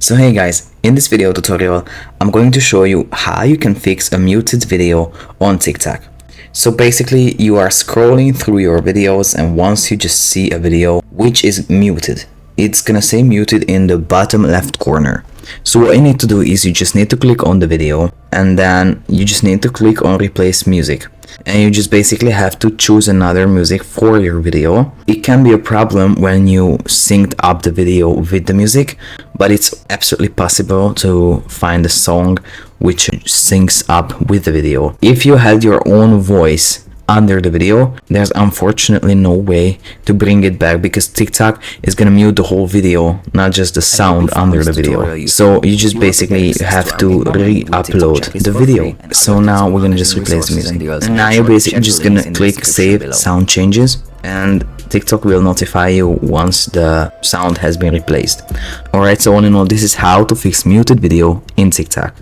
So hey guys, in this video tutorial, I'm going to show you how you can fix a muted video on TikTok. So basically, you are scrolling through your videos and once you just see a video which is muted, it's gonna say muted in the bottom left corner. So what you need to do is you just need to click on the video and then you just need to click on replace music. And you just basically have to choose another music for your video. It can be a problem when you synced up the video with the music, but it's absolutely possible to find a song which syncs up with the video. If you had your own voice under the video, there's unfortunately no way to bring it back because TikTok is gonna mute the whole video, not just the sound under the video. So you just basically have to re-upload the video. So now we're gonna just replace the music. And now you're basically just gonna click save sound changes and TikTok will notify you once the sound has been replaced. Alright, so all in all, this is how to fix muted video in TikTok.